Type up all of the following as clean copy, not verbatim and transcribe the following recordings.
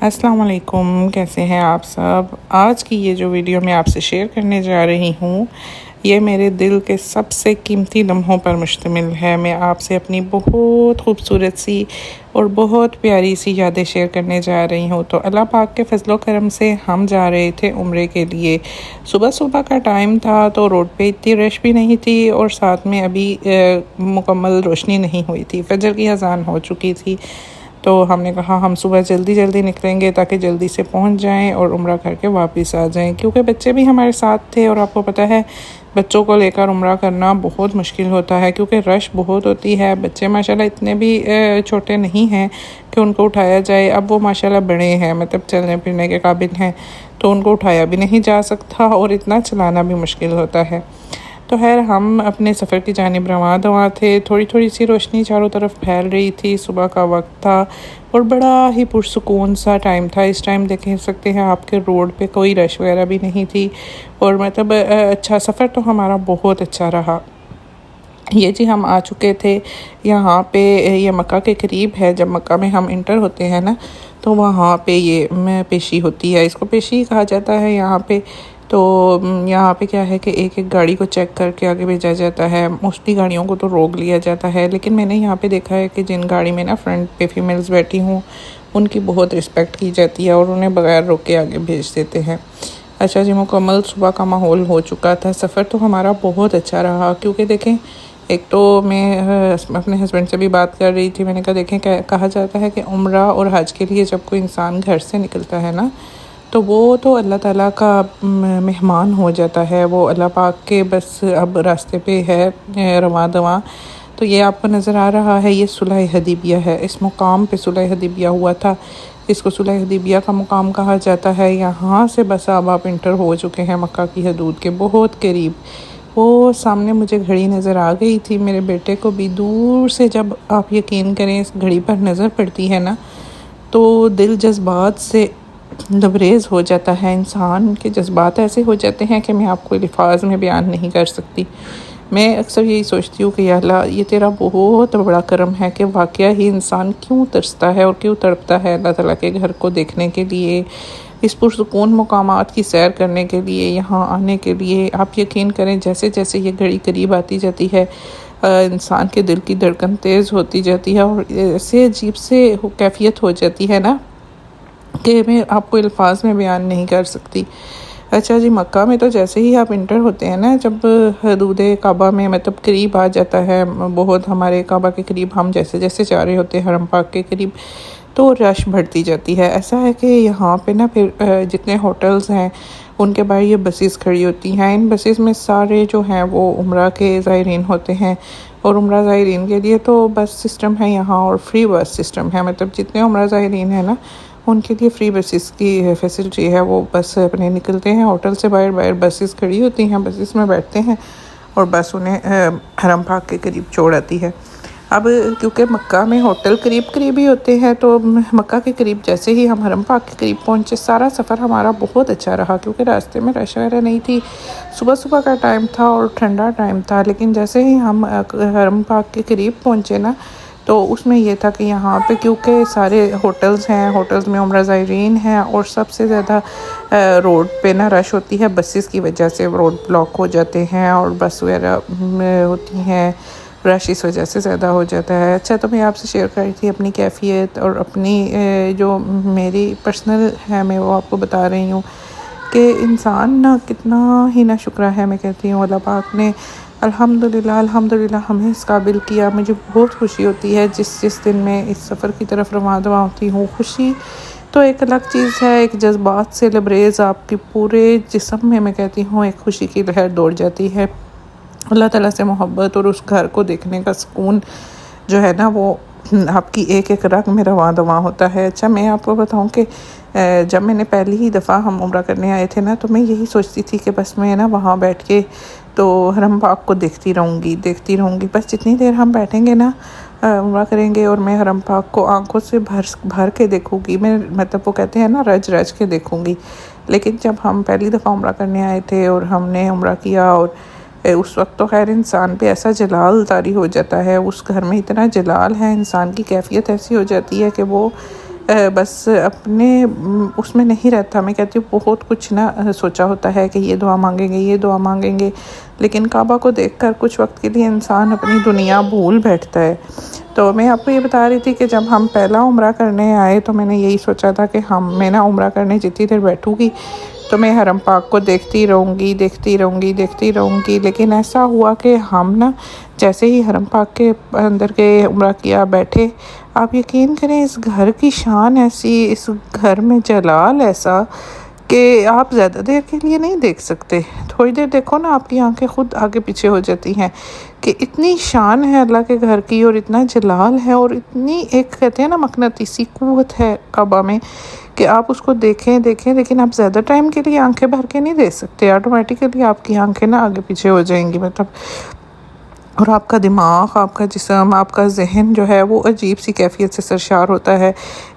अस्सलाम वालेकुम, कैसे हैं आप सब। आज की ये जो वीडियो मैं आपसे शेयर करने जा रही हूँ, ये मेरे दिल के सबसे कीमती लम्हों पर मुश्तमिल है। मैं आपसे अपनी बहुत खूबसूरत सी और बहुत प्यारी सी यादें शेयर करने जा रही हूँ। तो अल्लाह पाक के फजलो करम से हम जा रहे थे उम्रे के लिए। सुबह सुबह का टाइम था तो रोड पे इतनी रश भी नहीं थी और साथ में अभी मुकम्मल रोशनी नहीं हुई थी, फजर की अजान हो चुकी थी। तो हमने कहा हम सुबह जल्दी जल्दी निकलेंगे ताकि जल्दी से पहुंच जाएं और उम्रा करके वापस आ जाएं, क्योंकि बच्चे भी हमारे साथ थे। और आपको पता है बच्चों को लेकर उम्रा करना बहुत मुश्किल होता है क्योंकि रश बहुत होती है। बच्चे माशाल्लाह इतने भी छोटे नहीं हैं कि उनको उठाया जाए। अब वो माशाल्लाह बड़े हैं, मतलब चलने फिरने के काबिल हैं, तो उनको उठाया भी नहीं जा सकता और इतना चलाना भी मुश्किल होता है। तो खैर हम अपने सफ़र की जानिब रवां दवा थे। थोड़ी थोड़ी सी रोशनी चारों तरफ फैल रही थी, सुबह का वक्त था और बड़ा ही पुरसुकून सा टाइम था। इस टाइम देख सकते हैं आपके रोड पे कोई रश वगैरह भी नहीं थी और मतलब अच्छा सफ़र तो हमारा बहुत अच्छा रहा। ये जी हम आ चुके थे यहाँ पे, ये मक्का के करीब है। जब मक्का में हम इंटर होते हैं ना तो वहाँ पे ये पेशी होती है, इसको पेशी कहा जाता है यहाँ पे। तो यहाँ पे क्या है कि एक एक गाड़ी को चेक करके आगे भेजा जाता है। मोस्टली गाड़ियों को तो रोक लिया जाता है, लेकिन मैंने यहाँ पे देखा है कि जिन गाड़ी में ना फ्रंट पे फीमेल्स बैठी हूँ उनकी बहुत रिस्पेक्ट की जाती है और उन्हें बगैर रोक के आगे भेज देते हैं। अच्छा जी, मुकम्मल सुबह का माहौल हो चुका था। सफ़र तो हमारा बहुत अच्छा रहा क्योंकि देखें, एक तो मैं अपने हस्बैंड से भी बात कर रही थी। मैंने कहा देखें, कहा जाता है कि उम्रा और हज के लिए जब कोई इंसान घर से निकलता है ना तो वो तो अल्लाह ताला का मेहमान हो जाता है। वो अल्लाह पाक के बस अब रास्ते पे है रवां दवां। तो ये आपको नज़र आ रहा है, ये सुलह हदीबिया है। इस मुकाम पे सुलह हदीबिया हुआ था। इसको सुलह हदीबिया का मुकाम कहा जाता है। यहाँ से बस अब आप इंटर हो चुके हैं मक्का की हदूद के बहुत करीब। वो सामने मुझे घड़ी नज़र आ गई थी, मेरे बेटे को भी। दूर से जब आप यकीन करें इस घड़ी पर नज़र पड़ती है ना तो दिल जज्बात से लबरेज़ हो जाता है। इंसान के जज्बात ऐसे हो जाते हैं कि मैं आपको अल्फाज में बयान नहीं कर सकती। मैं अक्सर यही सोचती हूँ कि या अल्लाह, ये तेरा बहुत बड़ा करम है कि वाक़या ही इंसान क्यों तरसता है और क्यों तड़पता है अल्लाह ताला के घर को देखने के लिए, इस पुरसुकून मकामात की सैर करने के लिए, यहाँ आने के लिए। आप यकीन करें जैसे जैसे ये घड़ी करीब आती जाती है इंसान के दिल की धड़कन तेज़ होती जाती है और ऐसे अजीब से कैफियत हो जाती है ना कि मैं आपको अल्फाज में बयान नहीं कर सकती। अच्छा जी, मक्का में तो जैसे ही आप इंटर होते हैं ना, जब हदूद काबा में मतलब करीब आ जाता है, बहुत हमारे काबा के करीब हम जैसे जैसे जा रहे होते हैं हरम पाक के करीब, तो रश बढ़ती जाती है। ऐसा है कि यहाँ पे ना फिर जितने होटल्स हैं उनके बाहर ये बसेस खड़ी होती हैं। इन बसेस में सारे जो हैं वो उम्रा के ज़ायरीन होते हैं और उम्रा ज़ायरीन के लिए तो बस सिस्टम है यहाँ और फ्री बस सिस्टम है। मतलब जितने उम्रा ज़ायरीन हैं ना उनके लिए फ्री बसेस की फैसिलिटी है। वो बस अपने निकलते हैं होटल से, बाहर बाहर बसेस खड़ी होती हैं, बसेस में बैठते हैं और बस उन्हें हरम पाक के करीब छोड़ आती है। अब क्योंकि मक्का में होटल करीब करीब ही होते हैं तो मक्का के करीब जैसे ही हम हरम पाक के करीब पहुँचे, सारा सफ़र हमारा बहुत अच्छा रहा क्योंकि रास्ते में रश वगैरह नहीं थी। सुबह सुबह का टाइम था और ठंडा टाइम था, लेकिन जैसे ही हम हरम पाक के करीब पहुँचे ना तो उसमें यह था कि यहाँ पे क्योंकि सारे होटल्स हैं, होटल्स में उम्रा ज़ायरीन हैं और सबसे ज़्यादा रोड पे ना रश होती है बसेस की वजह से। रोड ब्लॉक हो जाते हैं और बस वगैरह होती हैं, रश इस वजह से ज़्यादा हो जाता है। अच्छा, तो मैं आपसे शेयर कर रही थी अपनी कैफियत और अपनी जो मेरी पर्सनल है मैं वो आपको बता रही हूँ कि इंसान ना कितना ही ना शुक्र है। मैं कहती हूँ अल्लाह पाक ने अल्हम्दुलिल्लाह अल्हम्दुलिल्लाह हमें इस काबिल किया। मुझे बहुत खुशी होती है जिस जिस दिन मैं इस सफ़र की तरफ रवां दवा होती हूँ। खुशी तो एक अलग चीज़ है, एक जज्बात से लबरेज़ आपके पूरे जिस्म में मैं कहती हूँ एक खुशी की लहर दौड़ जाती है। अल्लाह ताला से मोहब्बत और उस घर को देखने का सुकून जो है ना वो आपकी एक एक रग में रवां दवां होता है। अच्छा, मैं आपको बताऊं कि जब मैंने पहली ही दफ़ा हम उम्रा करने आए थे ना तो मैं यही सोचती थी कि बस मैं ना वहाँ बैठ के तो हरम पाक को देखती रहूँगी। बस जितनी देर हम बैठेंगे ना उम्रा करेंगे और मैं हरम पाक को आंखों से भर भर के देखूँगी। मैं मतलब वो कहते हैं ना रज रज के देखूँगी। लेकिन जब हम पहली दफ़ा उम्रा करने आए थे और हमने उम्रा किया और उस वक्त तो खैर इंसान पे ऐसा जलाल तारी हो जाता है, उस घर में इतना जलाल है, इंसान की कैफियत ऐसी हो जाती है कि वो बस अपने उसमें नहीं रहता। मैं कहती हूँ बहुत कुछ ना सोचा होता है कि ये दुआ मांगेंगे, ये दुआ मांगेंगे, लेकिन काबा को देखकर कुछ वक्त के लिए इंसान अपनी दुनिया भूल बैठता है। तो मैं आपको ये बता रही थी कि जब हम पहला उम्रा करने आए तो मैंने यही सोचा था कि मैं ना उम्रा करने जितनी देर बैठूँगी तो मैं हरम पाक को देखती रहूँगी, देखती रहूँगी, देखती रहूँगी। लेकिन ऐसा हुआ कि हम ना जैसे ही हरम पाक के अंदर के उम्रा किया बैठे, आप यकीन करें इस घर की शान ऐसी, इस घर में जलाल ऐसा कि आप ज़्यादा देर के लिए नहीं देख सकते। थोड़ी देर देखो ना आपकी आंखें खुद आगे पीछे हो जाती हैं कि इतनी शान है अल्लाह के घर की और इतना जलाल है और इतनी एक कहते हैं ना मकनातीसी क़ुव्वत है काबा में कि आप उसको देखें देखें, लेकिन आप ज़्यादा टाइम के लिए आंखें भर के नहीं देख सकते। ऑटोमेटिकली आपकी आंखें ना आगे पीछे हो जाएंगी मतलब, और आपका दिमाग, आपका जिस्म, आपका जहन जो है वो अजीब सी कैफियत से सरशार होता है।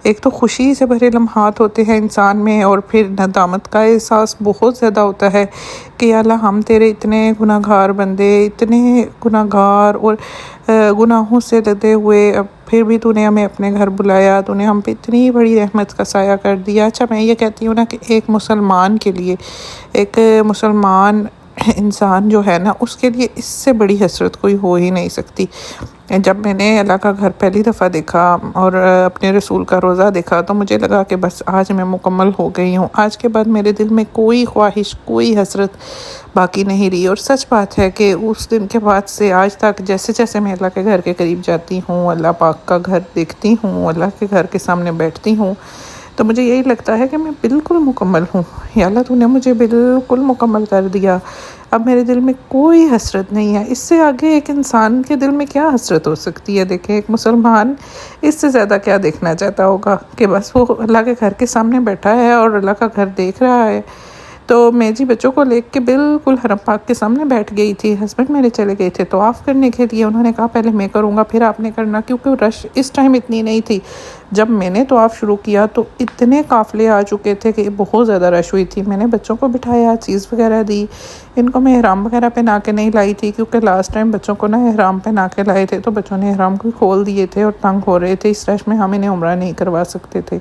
एक तो खुशी से भरे लम्हात होते हैं इंसान में, और फिर नदामत का एहसास बहुत ज़्यादा होता है कि अल्लाह हम तेरे इतने गुनाहगार बंदे, इतने गुनाहगार और गुनाहों से लदे हुए, अब फिर भी तूने हमें अपने घर बुलाया, तूने हम पे इतनी बड़ी रहमत का साया कर दिया। अच्छा, मैं ये कहती हूँ ना कि एक मुसलमान के लिए, एक मुसलमान इंसान जो है ना, उसके लिए इससे बड़ी हसरत कोई हो ही नहीं सकती। जब मैंने अल्लाह का घर पहली दफ़ा देखा और अपने रसूल का रोज़ा देखा तो मुझे लगा कि बस आज मैं मुकम्मल हो गई हूँ। आज के बाद मेरे दिल में कोई ख्वाहिश, कोई हसरत बाकी नहीं रही। और सच बात है कि उस दिन के बाद से आज तक जैसे जैसे मैं अल्लाह के घर के करीब जाती हूँ, अल्लाह पाक का घर देखती हूँ, अल्लाह के घर के सामने बैठती हूँ, तो मुझे यही लगता है कि मैं बिल्कुल मुकम्मल हूँ। या अल्लाह तूने मुझे बिल्कुल मुकम्मल कर दिया। अब मेरे दिल में कोई हसरत नहीं है। इससे आगे एक इंसान के दिल में क्या हसरत हो सकती है? देखें, एक मुसलमान इससे ज़्यादा क्या देखना चाहता होगा कि बस वो अल्लाह के घर के सामने बैठा है और अल्लाह का घर देख रहा है। तो मैं जी बच्चों को लेके बिल्कुल हरम पाक के सामने बैठ गई थी। हस्बैंड मेरे चले गए थे तवाफ़ करने के लिए। उन्होंने कहा पहले मैं करूँगा फिर आपने करना, क्योंकि रश इस टाइम इतनी नहीं थी। जब मैंने तवाफ़ शुरू किया तो इतने काफ़िले आ चुके थे कि बहुत ज़्यादा रश हुई थी। मैंने बच्चों को बिठाया, चीज़ वगैरह दी। इनको मैं एहराम वगैरह पहना के नहीं लाई थी, क्योंकि लास्ट टाइम बच्चों को ना एहराम पहना के लाए थे तो बच्चों ने एहराम को खोल दिए थे और तंग हो रहे थे। इस रश में हम इन्हें उम्रा नहीं करवा सकते थे।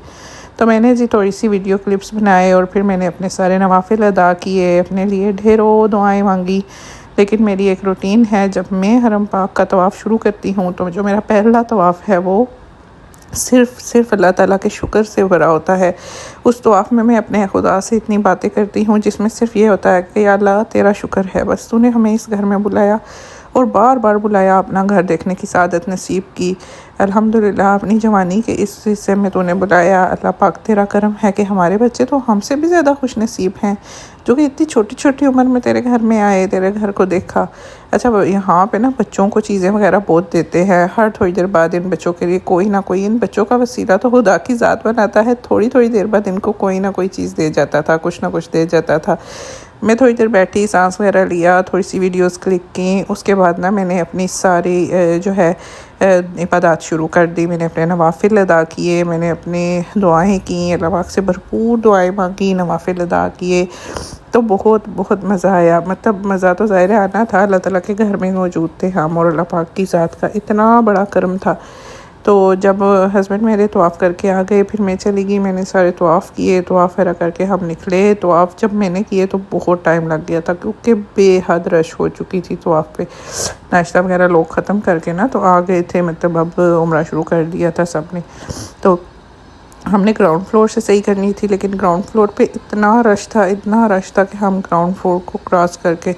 तो मैंने जी थोड़ी सी वीडियो क्लिप्स बनाए और फिर मैंने अपने सारे नवाफिल अदा किए, अपने लिए ढेरों दुआएं मांगी। लेकिन मेरी एक रूटीन है, जब मैं हरम पाक का तवाफ़ शुरू करती हूँ तो जो मेरा पहला तवाफ़ है वो सिर्फ़ अल्लाह ताला के शुक्र से भरा होता है। उस तवाफ़ में मैं अपने खुदा से इतनी बातें करती हूँ जिसमें सिर्फ़ ये होता है कि या अल्लाह तेरा शुक्र है, बस तूने हमें इस घर में बुलाया और बार बार बुलाया, अपना घर देखने की सादत नसीब की। अल्हम्दुलिल्लाह अपनी जवानी के इस हिस्से में तूने बुलाया। अल्लाह पाक तेरा करम है कि हमारे बच्चे तो हमसे भी ज़्यादा खुश नसीब हैं, जो कि इतनी छोटी छोटी उम्र में तेरे घर में आए, तेरे घर को देखा। अच्छा, यहाँ पे ना बच्चों को चीज़ें वगैरह बहुत देते हैं। हर थोड़ी देर बाद इन बच्चों के लिए कोई ना कोई, इन बच्चों का वसीला तो खुदा की ज़ात बनाता है, थोड़ी थोड़ी देर बाद इनको कोई ना कोई चीज़ दे जाता था, कुछ ना कुछ दे जाता था। मैं थोड़ी देर बैठी, सांस वगैरह लिया, थोड़ी सी वीडियोस क्लिक की। उसके बाद ना मैंने अपनी सारी जो है इबादत शुरू कर दी। मैंने अपने नवाफिल अदा किए, मैंने अपनी दुआएं की, अल्लाह पाक से भरपूर दुआएं मांगी, नवाफिल अदा किए। तो बहुत बहुत मज़ा आया। मतलब मज़ा तो ज़ाहिर आना था, अल्लाह ताला के घर में मौजूद थे हम और अल्लाह पाक की ज़ात का इतना बड़ा करम था। तो जब हस्बैंड मेरे तवाफ़ करके आ गए फिर मैं चली गई। मैंने सारे तवाफ़ किए, तवाफ़ वगैरह करके हम निकले। तवाफ़ जब मैंने किए तो बहुत टाइम लग गया था, क्योंकि बेहद रश हो चुकी थी तवाफ़ पे। नाश्ता वगैरह लोग ख़त्म करके ना तो आ गए थे, मतलब अब उम्रा शुरू कर दिया था सब ने। तो हमने ग्राउंड फ्लोर से सही करनी थी, लेकिन ग्राउंड फ्लोर पे इतना रश था, इतना रश था कि हम ग्राउंड फ्लोर को क्रॉस करके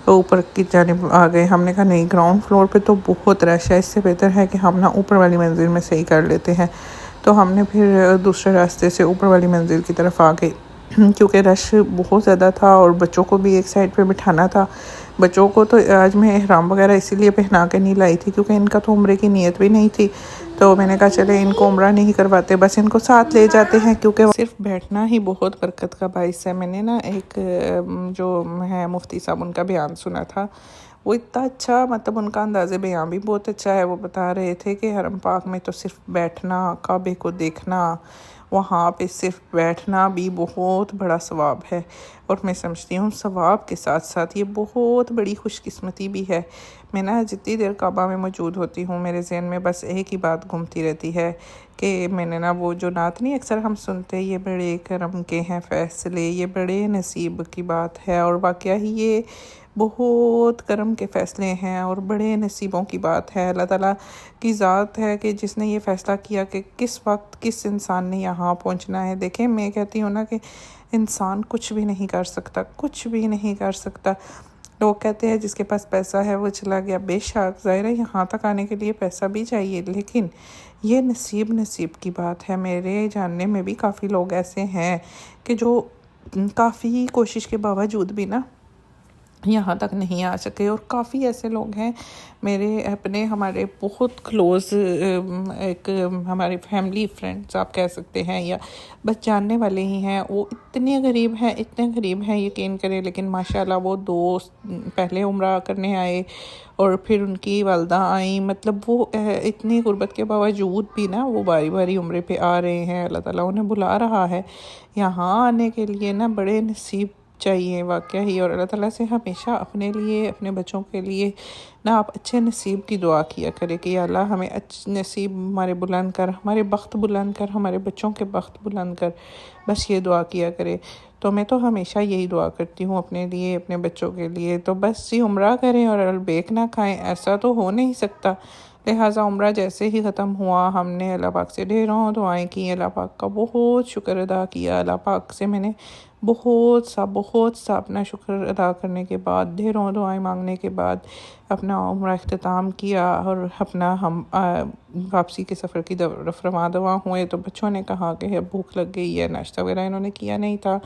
ऊपर की जानिब आ गए। हमने कहा नहीं, ग्राउंड फ्लोर पे तो बहुत रश है, इससे बेहतर है कि हम ना ऊपर वाली मंजिल में सही कर लेते हैं। तो हमने फिर दूसरे रास्ते से ऊपर वाली मंजिल की तरफ आ गए, क्योंकि रश बहुत ज़्यादा था और बच्चों को भी एक साइड पे बिठाना था। बच्चों को तो आज मैं एहराम वगैरह इसीलिए पहना के नहीं लाई थी क्योंकि इनका तो उम्रे की नीयत भी नहीं थी। तो मैंने कहा चले इनको उम्रा नहीं करवाते, बस इनको साथ ले जाते हैं, क्योंकि सिर्फ बैठना ही बहुत बरकत का बाइस है। मैंने ना एक जो है मुफ्ती साहब उनका बयान सुना था, वो इतना अच्छा, मतलब उनका अंदाज़े बयान भी बहुत अच्छा है। वो बता रहे थे कि हरम पाक में तो सिर्फ बैठना, काबे को देखना, वहाँ पे सिर्फ बैठना भी बहुत बड़ा सवाब है। और मैं समझती हूँ सवाब के साथ साथ ये बहुत बड़ी खुशकिस्मती भी है। मैं ना जितनी देर काबा में मौजूद होती हूँ मेरे जहन में बस एक ही बात घूमती रहती है कि मैंने ना वो जो नात नहीं अक्सर हम सुनते हैं, ये बड़े करम के हैं फ़ैसले, ये बड़े नसीब की बात है। और वाकया ही ये बहुत करम के फ़ैसले हैं और बड़े नसीबों की बात है। अल्लाह ताला की ज़ात है कि जिसने ये फ़ैसला किया कि किस वक्त किस इंसान ने यहाँ पहुँचना है। देखें, मैं कहती हूँ ना कि इंसान कुछ भी नहीं कर सकता, कुछ भी नहीं कर सकता। लोग कहते हैं जिसके पास पैसा है वो चला गया। बेशक ज़ाहिर है यहाँ तक आने के लिए पैसा भी चाहिए, लेकिन ये नसीब की बात है। मेरे जानने में भी काफ़ी लोग ऐसे हैं कि जो काफ़ी कोशिश के बावजूद भी ना यहाँ तक नहीं आ सके। और काफ़ी ऐसे लोग हैं मेरे अपने हमारे बहुत क्लोज़ एक हमारे फैमिली फ्रेंड्स आप कह सकते हैं या बस जानने वाले ही हैं, वो इतने गरीब हैं यकीन करें। लेकिन माशाल्लाह वो दोस्त पहले उम्रा करने आए और फिर उनकी वालदा आई, मतलब वो इतनी गुर्बत के बावजूद भी ना वो बारी बारी उम्रे पे आ रहे हैं। अल्लाह ताला उन्हें बुला रहा है यहाँ आने के लिए ना। बड़े नसीब चाहिए वाकया ही। और अल्लाह ताला से हमेशा अपने लिए अपने बच्चों के लिए ना आप अच्छे नसीब की दुआ किया करें कि या अल्लाह हमें अच्छे नसीब हमारे बुलंद कर, हमारे बख्त बुलंद कर, हमारे बच्चों के बख्त बुलंद कर, बस ये दुआ किया करे। तो मैं तो हमेशा यही दुआ करती हूँ अपने लिए अपने बच्चों के लिए। तो बस ये उम्रा करें और अलबेक ना खाएं, ऐसा तो हो नहीं सकता। लिहाजा उम्रा जैसे ही ख़त्म हुआ हमने अल्लाह पाक से ढेरों दुआएं की, अल्लाह पाक का बहुत शुक्र अदा किया। अल्लाह पाक से मैंने बहुत सा अपना शुक्र अदा करने के बाद ढेरों दुआएं मांगने के बाद अपना उम्रा अख्तिताम किया और अपना हम वापसी के सफ़र की रफ़ा दवा हुए। तो बच्चों ने कहा कि भूख लग गई है, नाश्ता वगैरह इन्होंने किया नहीं था,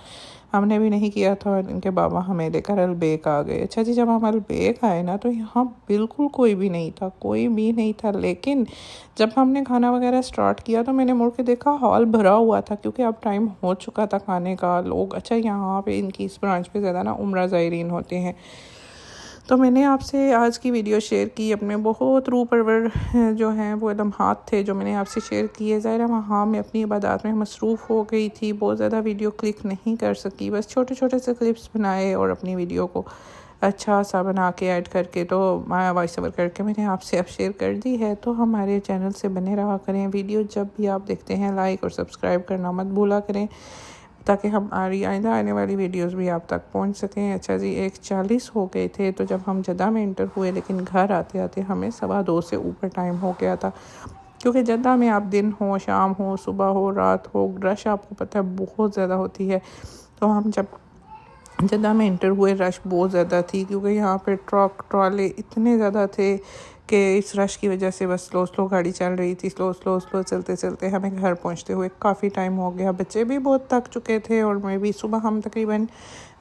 हमने भी नहीं किया था। इनके बाबा हमें लेकर अलबेक आ गए। अच्छा जी, जब हम अलबेक आए ना तो यहाँ बिल्कुल कोई भी नहीं था। लेकिन जब हमने खाना वगैरह स्टार्ट किया तो मैंने मुड़ के देखा हॉल भरा हुआ था, क्योंकि अब टाइम हो चुका था खाने का। लोग अच्छा यहाँ पे इनकी इस ब्रांच पे ज़्यादा ना उम्रा ज़ायरीन होते हैं। तो मैंने आपसे आज की वीडियो शेयर की, अपने बहुत रूह परवर जो हैं वो लम्हात थे जो मैंने आपसे शेयर किए। ज़ाहिर वहाँ मैं अपनी इबादत में मसरूफ़ हो गई थी, बहुत ज़्यादा वीडियो क्लिक नहीं कर सकी, बस छोटे से क्लिप्स बनाए और अपनी वीडियो को अच्छा सा बना के ऐड करके तो वॉइस ओवर करके मैंने आपसे अब शेयर कर दी है। तो हमारे चैनल से बने रहा करें। वीडियो जब भी आप देखते हैं लाइक और सब्सक्राइब करना मत भूला करें, ताकि हम आइंदा आने वाली वीडियोस भी आप तक पहुंच सकें। अच्छा जी, 1:40 हो गए थे तो जब हम जद्दा में इंटर हुए, लेकिन घर आते आते हमें 2:15 से ऊपर टाइम हो गया था, क्योंकि जद्दा में आप दिन हो शाम हो सुबह हो रात हो रश आपको पता है बहुत ज़्यादा होती है। तो हम जब जद्दा में इंटर हुए रश बहुत ज़्यादा थी, क्योंकि यहाँ पे ट्रक ट्रॉले इतने ज़्यादा थे कि इस रश की वजह से बस स्लो गाड़ी चल रही थी। स्लो चलते हमें घर पहुँचते हुए काफ़ी टाइम हो गया। बच्चे भी बहुत थक चुके थे और मैं भी। सुबह हम तकरीबन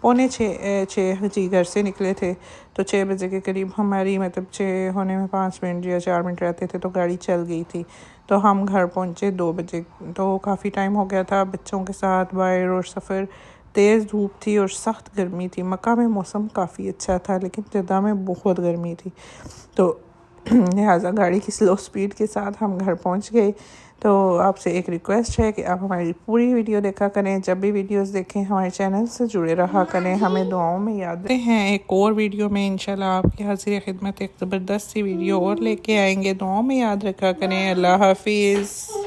5:45 जी घर से निकले थे, तो 6 बजे के करीब हमारी मतलब 6 होने में 5 मिनट या 4 मिनट रहते थे तो गाड़ी चल गई थी। तो हम घर पहुँचे 2 बजे, तो काफ़ी टाइम हो गया था बच्चों के साथ बाहर। और सफ़र तेज़ धूप थी और सख्त गर्मी थी। मक्का में मौसम काफ़ी अच्छा था, लेकिन जद्दा में बहुत गर्मी थी। तो लिहाजा गाड़ी की स्लो स्पीड के साथ हम घर पहुंच गए। तो आपसे एक रिक्वेस्ट है कि आप हमारी पूरी वीडियो देखा करें। जब भी वीडियोस देखें हमारे चैनल से जुड़े रहा करें। हमें दुआओं में याद रखते हैं। एक और वीडियो में इंशाल्लाह आपकी हाजिर खिदमत एक ज़बरदस्त सी वीडियो और लेके आएंगे। दुआओं में याद रखा करें। अल्लाह हाफिज़।